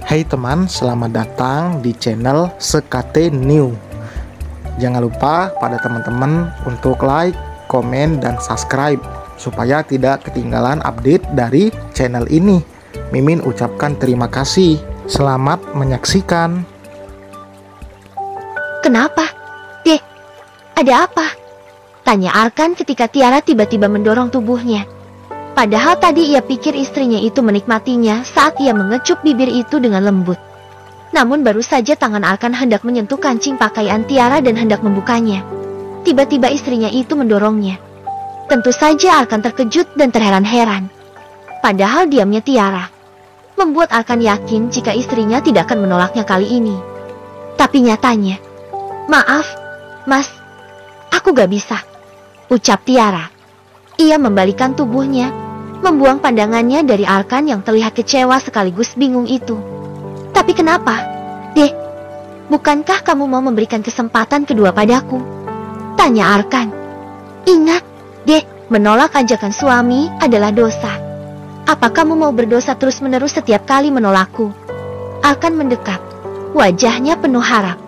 Hai teman, selamat datang di channel Sekate New. Jangan lupa pada teman-teman untuk like, komen, dan subscribe supaya tidak ketinggalan update dari channel ini. Mimin ucapkan terima kasih. Selamat menyaksikan. Kenapa? Dek, ada apa? Tanya Arkan ketika Tiara tiba-tiba mendorong tubuhnya. Padahal tadi ia pikir istrinya itu menikmatinya saat ia mengecup bibir itu dengan lembut. Namun baru saja tangan Arkan hendak menyentuh kancing pakaian Tiara dan hendak membukanya. Tiba-tiba istrinya itu mendorongnya. Tentu saja Arkan terkejut dan terheran-heran. Padahal diamnya Tiara membuat Arkan yakin jika istrinya tidak akan menolaknya kali ini. Tapi nyatanya, "Maaf, Mas, aku gak bisa," ucap Tiara. Ia membalikan tubuhnya, membuang pandangannya dari Arkan yang terlihat kecewa sekaligus bingung itu. "Tapi kenapa? Dek, bukankah kamu mau memberikan kesempatan kedua padaku?" tanya Arkan. "Ingat, Dek, menolak ajakan suami adalah dosa. Apa kamu mau berdosa terus-menerus setiap kali menolakku?" Arkan mendekat, wajahnya penuh harap.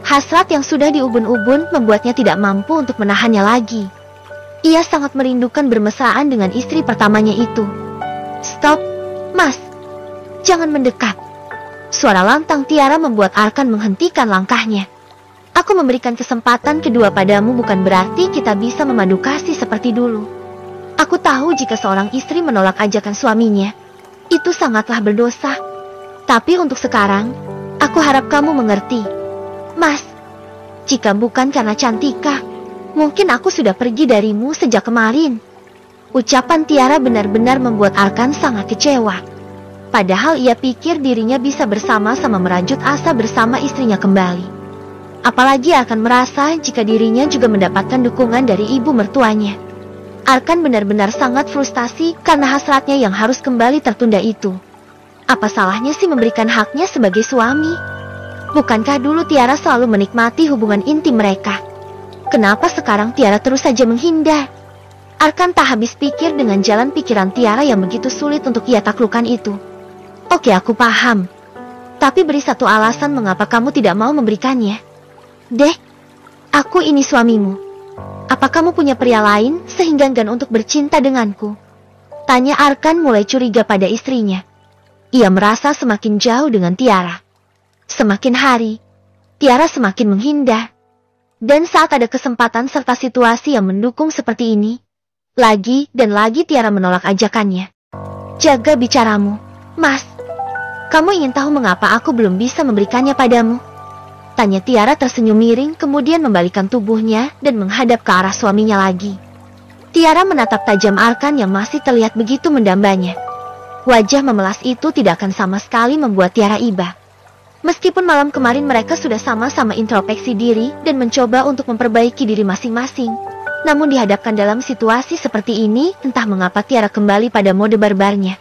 Hasrat yang sudah diubun-ubun membuatnya tidak mampu untuk menahannya lagi. Ia sangat merindukan bermesraan dengan istri pertamanya itu. "Stop, Mas. Jangan mendekat." Suara lantang Tiara membuat Arkan menghentikan langkahnya. "Aku memberikan kesempatan kedua padamu bukan berarti kita bisa memadu kasih seperti dulu. Aku tahu jika seorang istri menolak ajakan suaminya, itu sangatlah berdosa. Tapi untuk sekarang, aku harap kamu mengerti. Mas, jika bukan karena Cantika, mungkin aku sudah pergi darimu sejak kemarin." Ucapan Tiara benar-benar membuat Arkan sangat kecewa. Padahal ia pikir dirinya bisa bersama-sama merajut asa bersama istrinya kembali. Apalagi Arkan merasa jika dirinya juga mendapatkan dukungan dari ibu mertuanya. Arkan benar-benar sangat frustasi karena hasratnya yang harus kembali tertunda itu. Apa salahnya sih memberikan haknya sebagai suami? Bukankah dulu Tiara selalu menikmati hubungan intim mereka? Kenapa sekarang Tiara terus saja menghindar? Arkan tak habis pikir dengan jalan pikiran Tiara yang begitu sulit untuk ia taklukkan itu. "Oke, aku paham. Tapi beri satu alasan mengapa kamu tidak mau memberikannya." "Dek, aku ini suamimu. Apa kamu punya pria lain sehingga enggan untuk bercinta denganku?" tanya Arkan mulai curiga pada istrinya. Ia merasa semakin jauh dengan Tiara. Semakin hari, Tiara semakin menghindar. Dan saat ada kesempatan serta situasi yang mendukung seperti ini, lagi dan lagi Tiara menolak ajakannya. "Jaga bicaramu, Mas. Kamu ingin tahu mengapa aku belum bisa memberikannya padamu?" tanya Tiara tersenyum miring kemudian membalikkan tubuhnya dan menghadap ke arah suaminya lagi. Tiara menatap tajam Arkan yang masih terlihat begitu mendambanya. Wajah memelas itu tidak akan sama sekali membuat Tiara iba. Meskipun malam kemarin mereka sudah sama-sama introspeksi diri dan mencoba untuk memperbaiki diri masing-masing, namun dihadapkan dalam situasi seperti ini, entah mengapa Tiara kembali pada mode barbarnya.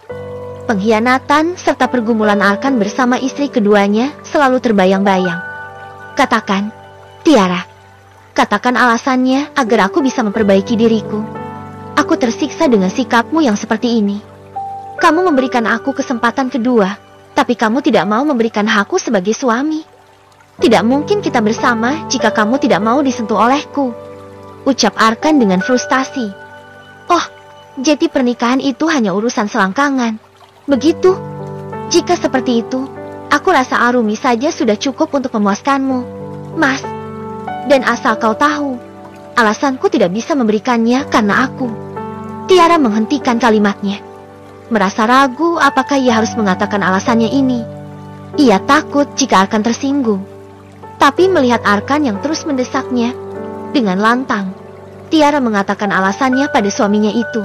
Pengkhianatan serta pergumulan Arkan bersama istri keduanya selalu terbayang-bayang. "Katakan, Tiara. Katakan alasannya agar aku bisa memperbaiki diriku. Aku tersiksa dengan sikapmu yang seperti ini. Kamu memberikan aku kesempatan kedua, tapi kamu tidak mau memberikan hakku sebagai suami. Tidak mungkin kita bersama jika kamu tidak mau disentuh olehku," ucap Arkan dengan frustasi. "Oh, jadi pernikahan itu hanya urusan selangkangan. Begitu? Jika seperti itu, aku rasa Arumi saja sudah cukup untuk memuaskanmu, Mas. Dan asal kau tahu, alasanku tidak bisa memberikannya karena aku." Tiara menghentikan kalimatnya. Merasa ragu apakah ia harus mengatakan alasannya ini. Ia takut jika Arkan tersinggung. Tapi melihat Arkan yang terus mendesaknya, dengan lantang, Tiara mengatakan alasannya pada suaminya itu.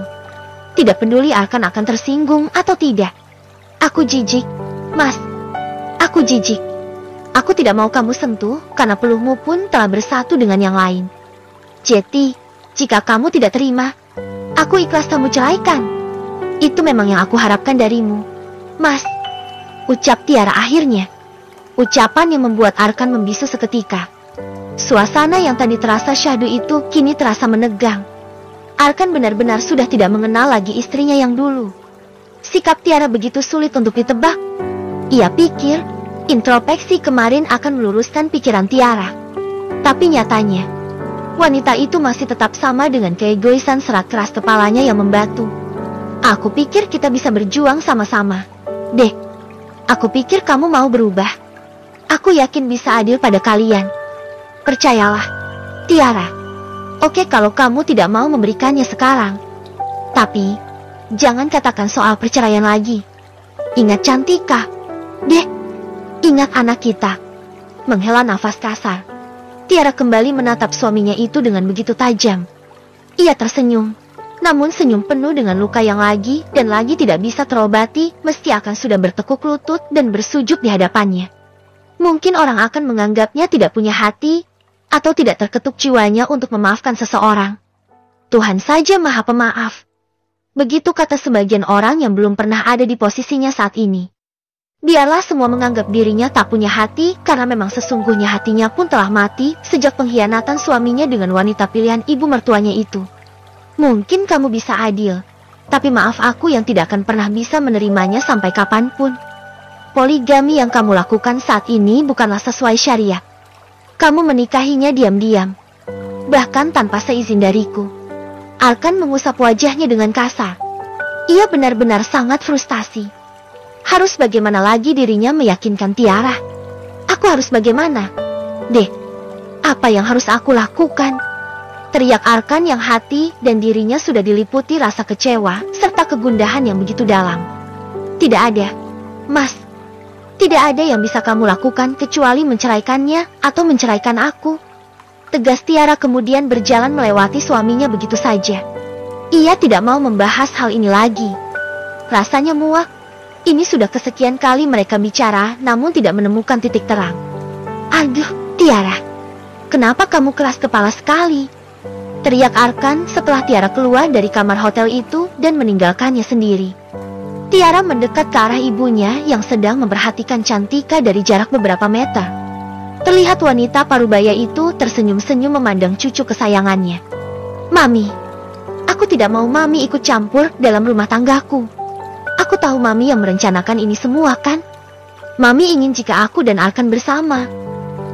Tidak peduli Arkan akan tersinggung atau tidak. "Aku jijik, Mas. Aku jijik. Aku tidak mau kamu sentuh karena peluhmu pun telah bersatu dengan yang lain. Jadi, jika kamu tidak terima, aku ikhlas kamu ceraikan. Itu memang yang aku harapkan darimu, Mas," ucap Tiara akhirnya. Ucapan yang membuat Arkan membisu seketika. Suasana yang tadi terasa syahdu itu kini terasa menegang. Arkan benar-benar sudah tidak mengenal lagi istrinya yang dulu. Sikap Tiara begitu sulit untuk ditebak. Ia pikir, introspeksi kemarin akan meluruskan pikiran Tiara. Tapi nyatanya, wanita itu masih tetap sama dengan keegoisan serat keras kepalanya yang membatu. Aku pikir kita bisa berjuang sama-sama. Deh, aku pikir kamu mau berubah. Aku yakin bisa adil pada kalian. Percayalah, Tiara. Oke kalau kamu tidak mau memberikannya sekarang. Tapi, jangan katakan soal perceraian lagi. Ingat Cantika. Deh, ingat anak kita. Menghela nafas kasar, Tiara kembali menatap suaminya itu dengan begitu tajam. Ia tersenyum, namun senyum penuh dengan luka yang lagi dan lagi tidak bisa terobati, mesti akan sudah bertekuk lutut dan bersujud di hadapannya. Mungkin orang akan menganggapnya tidak punya hati, atau tidak terketuk jiwanya untuk memaafkan seseorang. Tuhan saja Maha Pemaaf. Begitu kata sebagian orang yang belum pernah ada di posisinya saat ini. Biarlah semua menganggap dirinya tak punya hati karena memang sesungguhnya hatinya pun telah mati sejak pengkhianatan suaminya dengan wanita pilihan ibu mertuanya itu. Mungkin kamu bisa adil, tapi maaf aku yang tidak akan pernah bisa menerimanya sampai kapanpun. Poligami yang kamu lakukan saat ini bukanlah sesuai syariat. Kamu menikahinya diam-diam, bahkan tanpa seizin dariku. Arkan mengusap wajahnya dengan kasar. Ia benar-benar sangat frustasi. Harus bagaimana lagi dirinya meyakinkan Tiara? Aku harus bagaimana? Deh, apa yang harus aku lakukan? Teriak Arkan yang hati dan dirinya sudah diliputi rasa kecewa serta kegundahan yang begitu dalam. Tidak ada, Mas. Tidak ada yang bisa kamu lakukan kecuali menceraikannya atau menceraikan aku. Tegas Tiara kemudian berjalan melewati suaminya begitu saja. Ia tidak mau membahas hal ini lagi. Rasanya muak. Ini sudah kesekian kali mereka bicara namun tidak menemukan titik terang. Aduh, Tiara. Kenapa kamu keras kepala sekali? Teriak Arkan setelah Tiara keluar dari kamar hotel itu dan meninggalkannya sendiri. Tiara mendekat ke arah ibunya yang sedang memperhatikan Cantika dari jarak beberapa meter. Terlihat wanita parubaya itu tersenyum-senyum memandang cucu kesayangannya. Mami, aku tidak mau Mami ikut campur dalam rumah tanggaku. Aku tahu Mami yang merencanakan ini semua kan? Mami ingin jika aku dan Arkan bersama.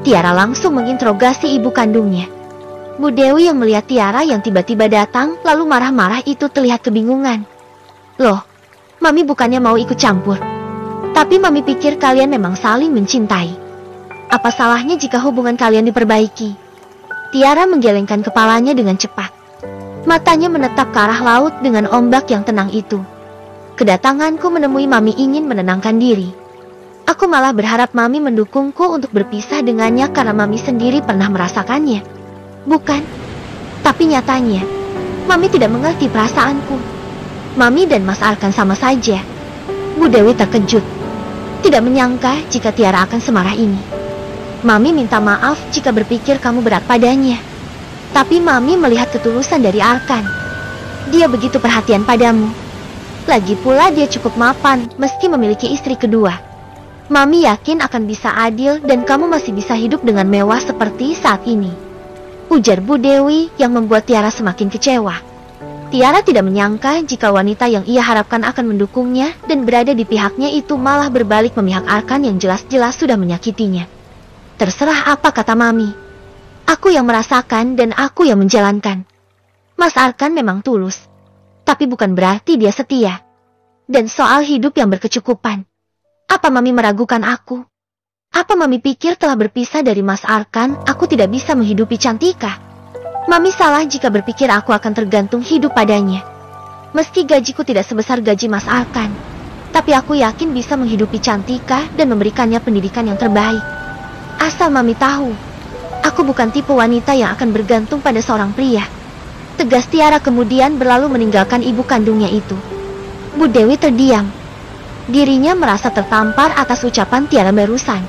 Tiara langsung menginterogasi ibu kandungnya. Bu Dewi yang melihat Tiara yang tiba-tiba datang lalu marah-marah itu terlihat kebingungan. Loh, Mami bukannya mau ikut campur. Tapi Mami pikir kalian memang saling mencintai. Apa salahnya jika hubungan kalian diperbaiki? Tiara menggelengkan kepalanya dengan cepat. Matanya menetap ke arah laut dengan ombak yang tenang itu. Kedatanganku menemui Mami ingin menenangkan diri. Aku malah berharap Mami mendukungku untuk berpisah dengannya karena Mami sendiri pernah merasakannya. Bukan? Tapi nyatanya, Mami tidak mengerti perasaanku. Mami dan Mas Arkan sama saja. Bu Dewi terkejut. Tidak menyangka jika Tiara akan semarah ini. Mami minta maaf jika berpikir kamu berat padanya. Tapi Mami melihat ketulusan dari Arkan. Dia begitu perhatian padamu. Lagi pula dia cukup mapan meski memiliki istri kedua. Mami yakin akan bisa adil dan kamu masih bisa hidup dengan mewah seperti saat ini. Ujar Bu Dewi yang membuat Tiara semakin kecewa. Tiara tidak menyangka jika wanita yang ia harapkan akan mendukungnya dan berada di pihaknya itu malah berbalik memihak Arkan yang jelas-jelas sudah menyakitinya. Terserah apa kata Mami. Aku yang merasakan dan aku yang menjalankan. Mas Arkan memang tulus. Tapi bukan berarti dia setia. Dan soal hidup yang berkecukupan. Apa Mami meragukan aku? Apa Mami pikir telah berpisah dari Mas Arkan, aku tidak bisa menghidupi Cantika? Mami salah jika berpikir aku akan tergantung hidup padanya. Meski gajiku tidak sebesar gaji Mas Arkan, tapi aku yakin bisa menghidupi Cantika dan memberikannya pendidikan yang terbaik. Asal Mami tahu, aku bukan tipe wanita yang akan bergantung pada seorang pria. Tegas Tiara kemudian berlalu meninggalkan ibu kandungnya itu. Bu Dewi terdiam. Dirinya merasa tertampar atas ucapan Tiara barusan.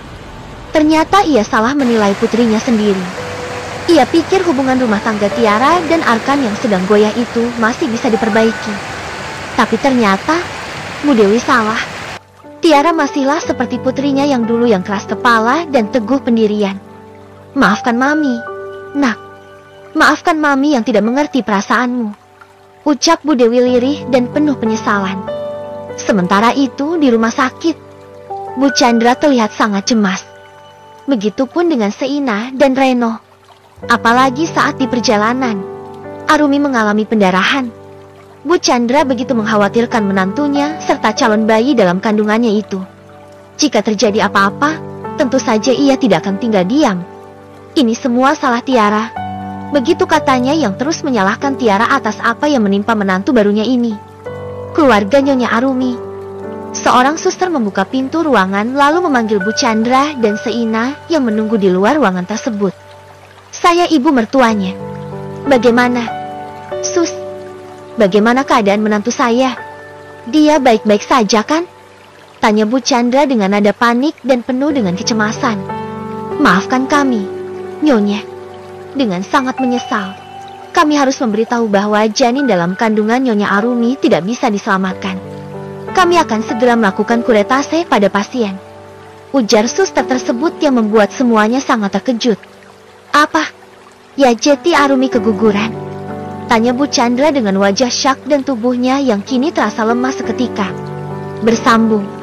Ternyata ia salah menilai putrinya sendiri. Ia pikir hubungan rumah tangga Tiara dan Arkan yang sedang goyah itu masih bisa diperbaiki. Tapi ternyata Bu Dewi salah. Tiara masihlah seperti putrinya yang dulu yang keras kepala dan teguh pendirian. Maafkan Mami, Nak. Maafkan Mami yang tidak mengerti perasaanmu. Ucap Bu Dewi lirih dan penuh penyesalan. Sementara itu di rumah sakit, Bu Chandra terlihat sangat cemas. Begitupun dengan Seina dan Reno. Apalagi saat di perjalanan, Arumi mengalami pendarahan. Bu Chandra begitu mengkhawatirkan menantunya serta calon bayi dalam kandungannya itu. Jika terjadi apa-apa, tentu saja ia tidak akan tinggal diam. Ini semua salah Tiara. Begitu katanya yang terus menyalahkan Tiara atas apa yang menimpa menantu barunya ini. Keluarga Nyonya Arumi. Seorang suster membuka pintu ruangan lalu memanggil Bu Chandra dan Seina yang menunggu di luar ruangan tersebut. Saya ibu mertuanya. Bagaimana? Sus, bagaimana keadaan menantu saya? Dia baik-baik saja kan? Tanya Bu Chandra dengan nada panik dan penuh dengan kecemasan. Maafkan kami, Nyonya. Dengan sangat menyesal, kami harus memberitahu bahwa janin dalam kandungan Nyonya Arumi tidak bisa diselamatkan. Kami akan segera melakukan kuretase pada pasien. Ujar suster tersebut yang membuat semuanya sangat terkejut. Apa? Ya Jeti Arumi keguguran? Tanya Bu Chandra dengan wajah syak dan tubuhnya yang kini terasa lemah seketika. Bersambung.